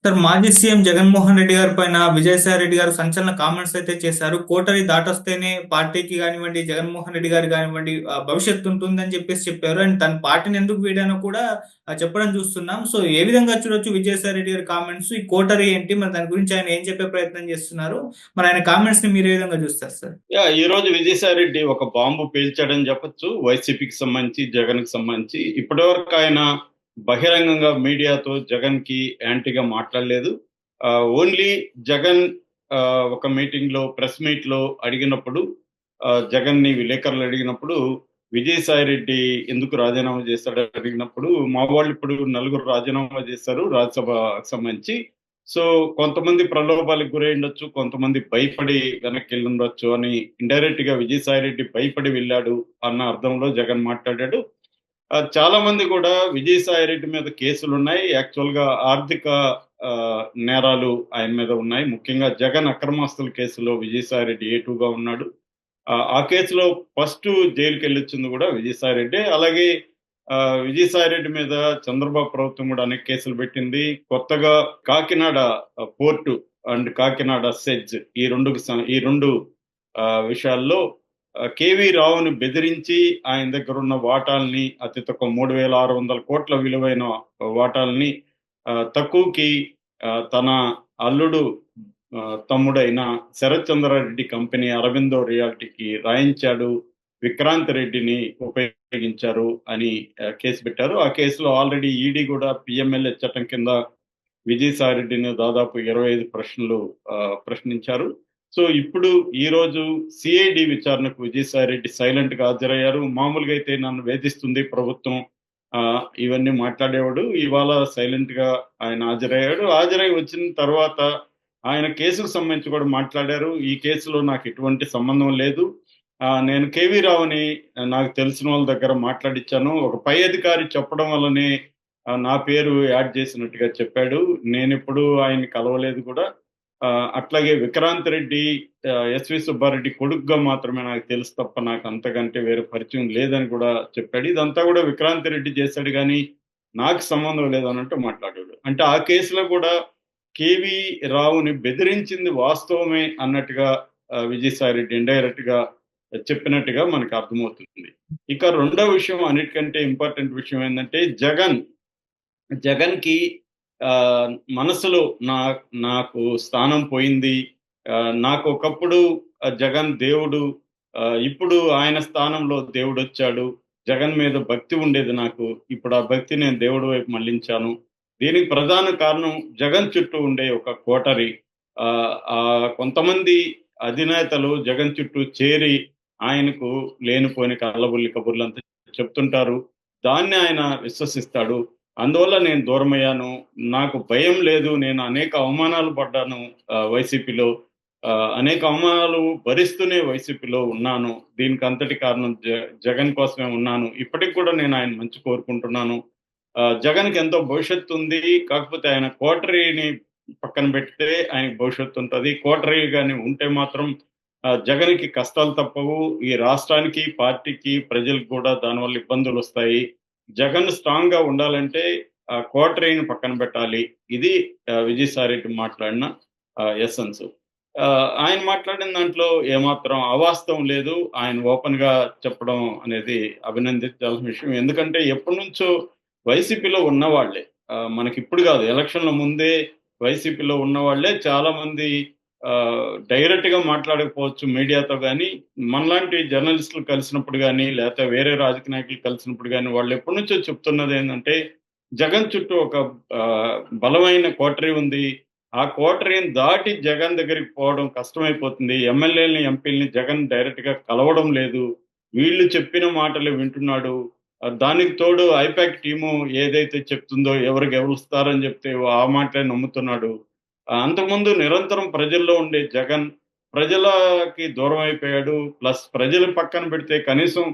Sir, మాజీ CM Jaganmohan Reddy గారి పైన విజయసాయి రెడ్డి గారు సంచలన కామెంట్స్ అయితే చేశారు. కోటరి దాటొస్తేనే పార్టీకి కానివ్వండి, జగన్మోహన్ రెడ్డి గారికి కానివ్వండి భవిష్యత్తు ఉంటుందని చెప్పారు. అండ్ తన పార్టీని ఎందుకు వీడానో కూడా చెప్పడం చూస్తున్నాం. సో ఏ విధంగా చూడొచ్చు విజయసాయి రెడ్డి గారి కామెంట్స్? ఈ కోటరి ఏంటి? మరి దాని గురించి ఆయన ఏం చెప్పే ప్రయత్నం చేస్తున్నారు? మరి ఆయన కామెంట్స్ ని మీరు ఏ విధంగా చూస్తారు సార్? ఈ రోజు విజయసాయి రెడ్డి ఒక బాంబు పేల్చాడని చెప్పొచ్చు. వైసీపీకి సంబంధించి, జగన్‌కి సంబంధించి. ఇప్పటివరకు ఆయన బహిరంగంగా మీడియాతో జగన్‌కి యాంటీగా మాట్లాడలేదు. ఓన్లీ జగన్ ఒక మీటింగ్‌లో, ప్రెస్ మీట్‌లో అడిగినప్పుడు జగన్‌ని విలేకరులు అడిగినప్పుడు, విజయసాయి రెడ్డి ఎందుకు రాజీనామా చేశాడని అడిగినప్పుడు, మా వాళ్ళు ఇప్పుడు నలుగురు రాజీనామా చేశారు రాజ్యసభకు సంబంధించి. సో, కొంతమంది ప్రలోభాలకు గురైయుండొచ్చు. కొంతమంది భయపడి వెనక్కెళ్ళుండొచ్చు అని ఇండైరెక్ట్‌గా విజయసాయిరెడ్డి భయపడి వెళ్ళాడు అన్న అర్థంలో జగన్ మాట్లాడాడు. చాలా మంది కూడా విజయసాయిరెడ్డి మీద కేసులున్నాయి. యాక్చువల్‌గా ఆర్థిక నేరాలు ఆయన మీద ఉన్నాయి. ముఖ్యంగా జగన్ అక్రమాస్తుల కేసులో విజయసాయిరెడ్డి ఏ2గా ఉన్నాడు. ఆ కేసులో ఫస్టు జైలుకెళ్ళొచ్చింది కూడా విజయసాయిరెడ్డే. అలాగే విజయసాయిరెడ్డి మీద చంద్రబాబు ప్రభుత్వం కూడా అనేక కేసులు పెట్టింది. కొత్తగా Kakinada port and Kakinada SEZ ఈ 2 విషయాల్లో కేవీ రావుని బెదిరించి ఆయన దగ్గరున్న వాటాల్ని అతి తక్కువ 3,600 కోట్ల విలువైన వాటాల్ని తక్కువకి తన అల్లుడు తమ్ముడైన శరత్ చంద్రారెడ్డి కంపెనీ అరవిందో రియాల్టీకి రాయించాడు. విక్రాంత్ రెడ్డిని ఉపయోగించారు అని కేసు పెట్టారు. ఆ కేసులో ఆల్రెడీ ఈడీ కూడా పీఎంఎల్ఏ చట్టం కింద విజయసాయిరెడ్డిని దాదాపు 25 ప్రశ్నలు ప్రశ్నించారు. సో, ఇప్పుడు ఈరోజు సిఐడి విచారణకు విజయసాయిరెడ్డి సైలెంట్‌గా హాజరయ్యారు. మామూలుగా అయితే నన్ను వేధిస్తుంది ప్రభుత్వం ఇవన్నీ మాట్లాడేవాడు. ఇవాళ సైలెంట్‌గా ఆయన హాజరయ్యాడు. హాజరై వచ్చిన తర్వాత ఆయన కేసుకు సంబంధించి కూడా మాట్లాడారు. ఈ కేసులో నాకు ఎటువంటి సంబంధం లేదు. నేను కేవీ రావుని నాకు తెలిసిన వాళ్ళ దగ్గర మాట్లాడిచ్చాను. ఒక పై అధికారి చెప్పడం వల్లనే నా పేరు యాడ్ చేసినట్టుగా చెప్పాడు. నేనెప్పుడు ఆయన్ని కలవలేదు కూడా. అట్లాగే విక్రాంత్ రెడ్డి, ఎస్వి సుబ్బారెడ్డి కొడుకుగా మాత్రమే నాకు తెలుసు తప్ప నాకు అంతకంటే వేరే పరిచయం లేదని కూడా చెప్పాడు. ఇదంతా కూడా విక్రాంత్ రెడ్డి చేశాడు గానీ, నాకు సంబంధం లేదన్నట్టు మాట్లాడాడు. అంటే ఆ కేసులో కూడా కేవీ రావుని బెదిరించింది వాస్తవమే అన్నట్టుగా విజయసాయిరెడ్డి ఇండైరెక్ట్‌గా చెప్పినట్టుగా మనకు అర్థమవుతుంది. ఇక రెండో విషయం అన్నిటికంటే ఇంపార్టెంట్ విషయం ఏందంటే జగన్‌కి మనసులో నాకు స్థానం పోయింది. నాకొకప్పుడు జగన్ దేవుడు. ఇప్పుడు ఆయన స్థానంలో దేవుడొచ్చాడు. జగన్ మీద భక్తి ఉండేది నాకు. ఇప్పుడు ఆ భక్తి నేను దేవుడి వైపు మళ్లించాను. దీనికి ప్రధాన కారణం జగన్ చుట్టూ ఉండే ఒక కోటరీ. కొంతమంది అధినేతలు జగన్ చుట్టూ చేరి ఆయనకు లేనిపోని కల్లబుల్లి కబుర్లంతా చెప్తుంటారు. దాన్ని ఆయన విశ్వసిస్తాడు. అందువల్ల నేను దూరమయ్యాను. నాకు భయం లేదు. నేను అనేక అవమానాలు పడ్డాను వైసీపీలో. అనేక అవమానాలు భరిస్తూనే వైసీపీలో ఉన్నాను. దీనికంతటి కారణం జగన్ కోసమే ఉన్నాను. ఇప్పటికి కూడా నేను ఆయన మంచి కోరుకుంటున్నాను. జగన్‌కి ఎంతో భవిష్యత్తుంది. కాకపోతే ఆయన కోటరీని పక్కన పెడితే ఆయనకి భవిష్యత్తుంటది. కోటరీ గాని ఉంటే మాత్రం జగన్‌కి కష్టాలు తప్పవు. ఈ రాష్ట్రానికి, పార్టీకి, ప్రజలకు కూడా దానివల్ల ఇబ్బందులొస్తాయి. జగన్ స్ట్రాంగ్‌గా ఉండాలంటే కోటరీని పక్కన పెట్టాలి. ఇది విజయసాయిరెడ్డి మాట్లాడిన ఎసెన్స్. ఆయన మాట్లాడిన దాంట్లో ఏమాత్రం అవాస్తవం లేదు. ఆయన ఓపెన్‌గా చెప్పడం అనేది అభినందించాల్సిన విషయం. ఎందుకంటే ఎప్పటినుంచో వైసీపీలో ఉన్నవాళ్ళే. మనకిప్పుడు గాదు ఎలక్షన్‌ల ముందే వైసీపీలో ఉన్నవాళ్ళే చాలామంది డైరెక్ట్‌గా మాట్లాడకపోవచ్చు మీడియాతో గానీ, మనలాంటి జర్నలిస్టులు కలిసినప్పుడు గానీ, లేతే వేరే రాజకీయ నాయకులు కలిసినప్పుడు గానీ, వాళ్ళెప్పటినుంచో చెప్తున్నదేందంటే, జగన్ చుట్టూ ఒక బలమైన కోటరీ ఉంది. ఆ కోటరీని దాటి జగన్ దగ్గరికి పోవడం కష్టమైపోతుంది. ఎమ్మెల్యేలని, ఎంపీలని జగన్ డైరెక్ట్‌గా కలవడం లేదు. వీళ్ళు చెప్పిన మాటలే వింటున్నాడు. దానికి తోడు ఐపాక్ టీము ఏదైతే చెప్తుందో ఎవరు గెలుస్తారని చెప్తే ఆ మాటలే నమ్ముతున్నాడు. అంతకుముందు నిరంతరం ప్రజల్లో ఉండే జగన్ ప్రజలకి దూరం అయిపోయాడు. ప్లస్ ప్రజలు పక్కన పెడితే కనీసం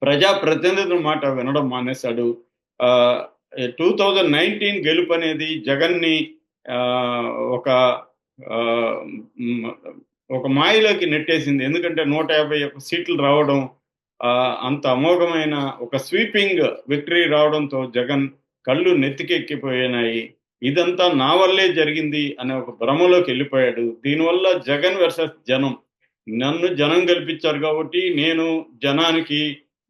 ప్రజా ప్రతినిధుల మాట వినడం మానేశాడు. ఆహ్, 2019 గెలుపనేది జగన్‌ని ఆహ్, ఒక ఆహ్, హ్మ్. ఒక మాయలోకి నెట్టేసింది. ఎందుకంటే 151 సీట్లు రావడం, అంత అమోఘమైన ఒక స్వీపింగ్ విక్టరీ రావడంతో జగన్ కళ్ళు నెత్తికెక్కిపోయినాయి. ఇదంతా నా వల్లే జరిగింది అనే ఒక భ్రమలోకి వెళ్ళిపోయాడు. దీనివల్ల జగన్ వర్సెస్ జనం. నన్ను జనం గెలిపించారు కాబట్టి నేను జనానికి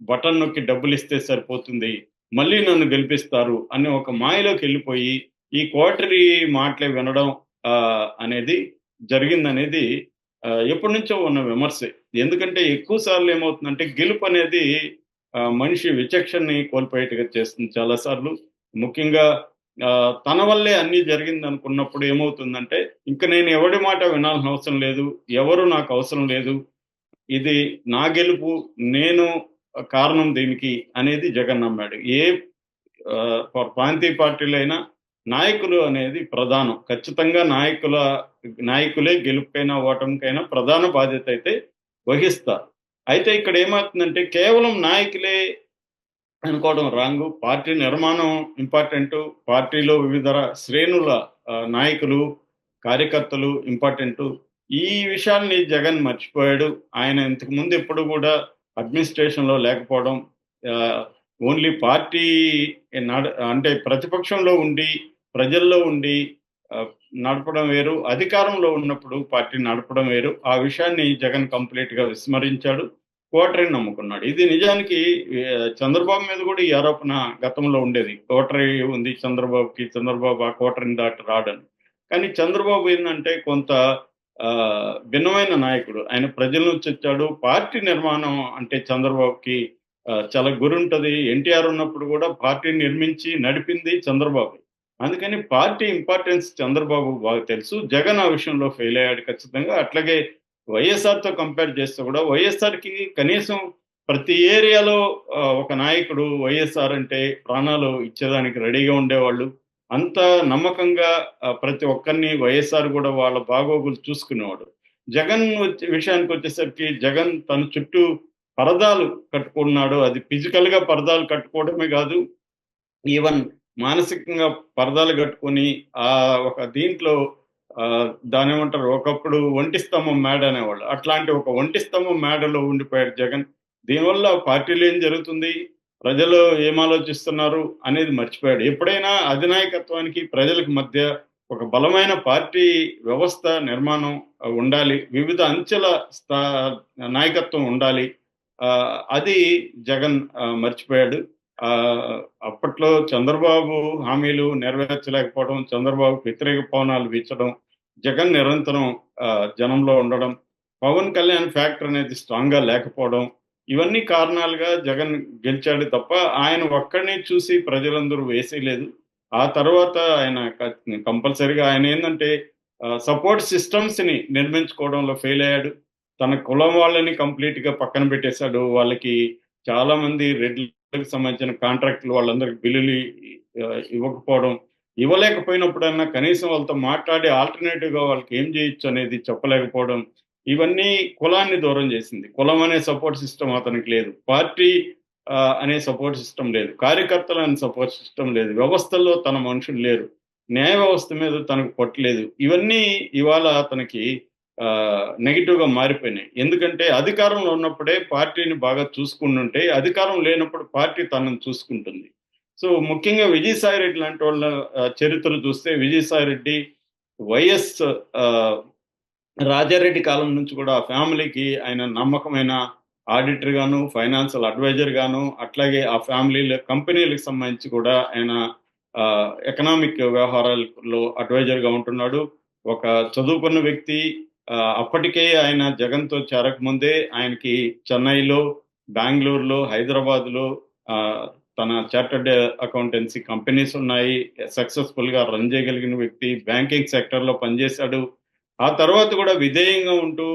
బటన్ నొక్కి డబ్బులిస్తే సరిపోతుంది. మళ్ళీ నన్ను గెలిపిస్తారు అనే ఒక మాయలోకి వెళ్ళిపోయి ఈ కోటరీ మాటలే వినడం అనేది జరిగిందనేది ఎప్పటినుంచో ఉన్న విమర్శే. ఎందుకంటే ఎక్కువ సార్లు ఏమవుతుందంటే గెలుపనేది మనిషి విచక్షణని కోల్పోయేట్టుగా చేస్తుంది చాలా సార్లు. ముఖ్యంగా తన వల్లే అన్నీ జరిగిందనుకున్నప్పుడు ఏమవుతుందంటే, ఇంక నేను ఎవడి మాట వినాల్సిన అవసరం లేదు. ఎవరు నాకు అవసరం లేదు. ఇది నా గెలుపు. నేను కారణం దీనికి అనేది జగన్ నమ్మాడు. ఏ ప్రాంతీయ పార్టీలైనా నాయకులు అనేది ప్రధానం. ఖచ్చితంగా నాయకులే గెలుపుకైనా, ఓటమికైనా ప్రధాన బాధ్యత అయితే వహిస్తారు. అయితే ఇక్కడ ఏమవుతుందంటే కేవలం నాయకులే అనుకోవడం రాంగు. పార్టీ నిర్మాణం ఇంపార్టెంటు. పార్టీలో వివిధ శ్రేణుల నాయకులు, కార్యకర్తలు ఇంపార్టెంటు. ఈ విషయాల్ని జగన్ మర్చిపోయాడు. ఆయన ఇంతకు ముందు ఎప్పుడు గూడా అడ్మినిస్ట్రేషన్‌లో లేకపోవడం, ఆహ్, ఓన్లీ పార్టీ అంటే ప్రతిపక్షంలో ఉండి, ప్రజల్లో ఉండి ఆహ్, నడపడం వేరు. అధికారంలో ఉన్నప్పుడు పార్టీ నడపడం వేరు. ఆ విషయాన్ని జగన్ కంప్లీట్‌గా విస్మరించాడు. కోటరీని నమ్ముకున్నాడు. ఇది నిజానికి చంద్రబాబు మీద గూడా ఈ ఆరోపణ గతంలో ఉండేది. కోటరీ ఉంది చంద్రబాబుకి. చంద్రబాబు ఆ కోటరీని దాటి రాడని. కానీ చంద్రబాబు ఏందంటే కొంత భిన్నమైన నాయకుడు. ఆయన ప్రజల నుంచొచ్చాడు. పార్టీ నిర్మాణం అంటే చంద్రబాబుకి చాలా గురుంటది. ఎన్టీఆర్ ఉన్నప్పుడు గూడా పార్టీని నిర్మించి నడిపింది చంద్రబాబే. అందుకని పార్టీ ఇంపార్టెన్స్ చంద్రబాబుకు బాగా తెలుసు. జగన్ ఆ విషయంలో ఫెయిల్ అయ్యాడు ఖచ్చితంగా. అట్లాగే వైఎస్ఆర్‌తో కంపేర్ చేస్తే కూడా వైఎస్ఆర్‌కి కనీసం ప్రతి ఏరియాలో ఒక నాయకుడు వైఎస్ఆర్ అంటే ప్రాణాలు ఇచ్చేదానికి రెడీగా ఉండేవాళ్ళు. అంత నమ్మకంగా ప్రతి ఒక్కరిని వైఎస్ఆర్ గూడా వాళ్ళ బాగోగులు చూసుకునేవాడు. జగన్ విషయానికొచ్చేసరికి జగన్ తన చుట్టూ పరదాలు కట్టుకున్నాడు. అది ఫిజికల్‌గా పరదాలు కట్టుకోవడమే గాదు. ఈవెన్ మానసికంగా పరదాలు గట్టుకొని ఒక దీంట్లో దాన్నేమంటారు ఒకప్పుడు ఒంటి స్తంభం మేడ అనేవాళ్ళు. అట్లాంటి ఒక ఒంటి స్తంభం మేడలో ఉండిపోయాడు జగన్. దీనివల్ల పార్టీలో ఏం జరుగుతుంది? ప్రజలు ఏం ఆలోచిస్తున్నారు? అనేది మర్చిపోయాడు. ఎప్పుడైనా అధినాయకత్వానికి ప్రజలకు మధ్య ఒక బలమైన పార్టీ వ్యవస్థ నిర్మాణం ఉండాలి. వివిధ అంచెల నాయకత్వం ఉండాలి. అది జగన్ మర్చిపోయాడు. అప్పట్లో చంద్రబాబు హామీలు నెరవేర్చలేకపోవడం, చంద్రబాబుకు వ్యతిరేక పవనాలు వీచడం, జగన్ నిరంతరం జనంలో ఉండడం, పవన్ కళ్యాణ్ ఫ్యాక్టర్ అనేది స్ట్రాంగ్‌గా లేకపోవడం, ఇవన్నీ కారణాలుగా జగన్ గెలిచాడు తప్ప ఆయన ఒక్కడినే చూసి ప్రజలందరూ వేసేయలేదు. ఆ తర్వాత ఆయన కంపల్సరీగా ఆయనేందంటే సపోర్ట్ సిస్టమ్స్‌ని నిర్మించుకోవడంలో ఫెయిల్ అయ్యాడు. తన కులం వాళ్ళని కంప్లీట్‌గా పక్కన పెట్టేసాడు. వాళ్ళకి చాలామంది రెడ్‌లకు సంబంధించిన కాంట్రాక్ట్‌లు వాళ్ళందరికి బిల్లులు ఇవ్వకపోవడం. ఇవ్వలేకపోయినప్పుడన్నా కనీసం వాళ్ళతో మాట్లాడి ఆల్టర్‌నేటివ్‌గా వాళ్ళకి ఏం చేయొచ్చు అనేది చెప్పలేకపోవడం. ఇవన్నీ కులాన్ని దూరం చేసింది. కులం అనే సపోర్ట్ సిస్టమ్ అతనికి లేదు. పార్టీ అనే సపోర్ట్ సిస్టమ్ లేదు. కార్యకర్తలు అనే సపోర్ట్ సిస్టమ్ లేదు. వ్యవస్థల్లో తన మనుషులు లేరు. న్యాయ వ్యవస్థ మీద తనకు పట్టు లేదు. ఇవన్నీ ఇవాళ అతనికి నెగెటివ్‌గా మారిపోయినాయి. ఎందుకంటే అధికారంలో ఉన్నప్పుడే పార్టీని బాగా చూసుకుంటుంటే, అధికారం లేనప్పుడు పార్టీ తనను చూసుకుంటుంది. సో, ముఖ్యంగా విజయసాయిరెడ్డి లాంటోళ్ళ చరిత్ర చూస్తే విజయసాయిరెడ్డి వైఎస్ ఆహ్, రాజారెడ్డి కాలం నుంచి కూడా ఆ ఫ్యామిలీకి ఆయన నమ్మకమైన ఆడిటర్ గాను, ఫైనాన్షియల్ అడ్వైజర్ గాను, అట్లాగే ఆ ఫ్యామిలీలో కంపెనీలకు సంబంధించి కూడా ఆయన ఎకనామిక్ వ్యవహారాల్లో అడ్వైజర్‌గా ఉంటున్నాడు. ఒక చదువుకున్న వ్యక్తి. అప్పటికే ఆయన జగన్‌తో చేరకముందే ఆయనకి చెన్నైలో, బెంగుళూరులో, హైదరాబాద్‌లో ఆహ్, తన చార్టర్డ్ అకౌంటెన్సీ కంపెనీస్ ఉన్నాయి. సక్సెస్‌ఫుల్‌గా రన్ చేయగలిగిన వ్యక్తి. బ్యాంకింగ్ సెక్టార్‌లో పనిచేశాడు. ఆ తర్వాత కూడా విధేయంగా ఉంటూ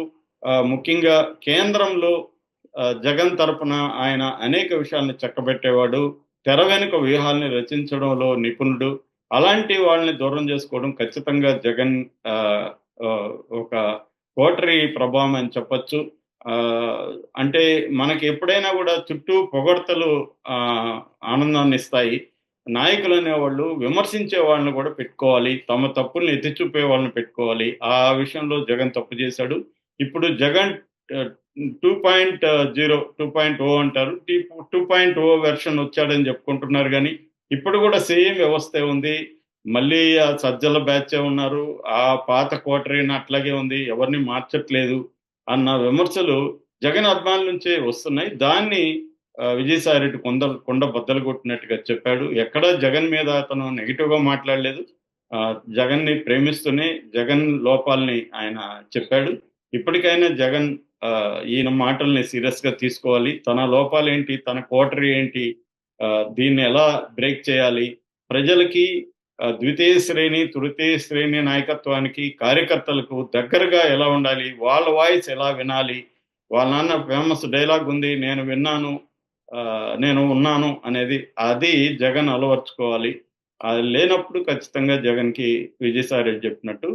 ముఖ్యంగా కేంద్రంలో జగన్ తరపున ఆయన అనేక విషయాల్ని చక్కబెట్టేవాడు. తెర వెనుక వ్యూహాల్ని రచించడంలో నిపుణుడు. అలాంటి వాళ్ళని దూరం చేసుకోవడం ఖచ్చితంగా జగన్ ఆహ్, ఆహ్, ఒక కోటరీ ప్రభావం అని చెప్పొచ్చు. ఆహ్, అంటే మనకి ఎప్పుడైనా గూడా చుట్టూ పొగడ్తలు ఆహ్, ఆనందాన్నిస్తాయి. నాయకులనేవాళ్ళు విమర్శించే వాళ్ళని గూడా పెట్టుకోవాలి. తమ తప్పుల్ని ఎత్తి చూపే వాళ్ళని పెట్టుకోవాలి. ఆ విషయంలో జగన్ తప్పు చేశాడు. ఇప్పుడు జగన్ 2.0 అంటారు. 2.0 వెర్షన్ వచ్చాడని చెప్పుకుంటున్నారు గానీ, ఇప్పుడు గూడా సేమ్ వ్యవస్థే ఉంది. మళ్ళీ ఆ సజ్జల బ్యాచే ఉన్నారు. ఆ పాత కోటరీని అట్లాగే ఉంది. ఎవరిని మార్చట్లేదు అన్న విమర్శలు జగన్ అభిమానుల నుంచే వస్తున్నాయి. దాన్ని విజయసాయిరెడ్డి కుండ బద్దలు కొట్టినట్టుగా చెప్పాడు. ఎక్కడా జగన్ మీద అతను నెగెటివ్‌గా మాట్లాడలేదు. జగన్‌ని ప్రేమిస్తూనే జగన్ లోపాల్ని ఆయన చెప్పాడు. ఇప్పటికైనా జగన్ ఈయన మాటల్ని సీరియస్‌గా తీసుకోవాలి. తన లోపాలేంటి? తన కోటరీ ఏంటి? దీన్ని ఎలా బ్రేక్ చేయాలి? ప్రజలకి ద్వితీయ శ్రేణి, తృతీయ శ్రేణి నాయకత్వానికి, కార్యకర్తలకు దగ్గరగా ఎలా ఉండాలి? వాళ్ళ వాయిస్ ఎలా వినాలి? వాళ్ళ నాన్న ఫేమస్ డైలాగ్ ఉంది. నేను విన్నాను, నేను ఉన్నాను అనేది. అది జగన్ అలవరుచుకోవాలి. అది లేనప్పుడు ఖచ్చితంగా జగన్‌కి విజయసాయిరెడ్డి చెప్పినట్టు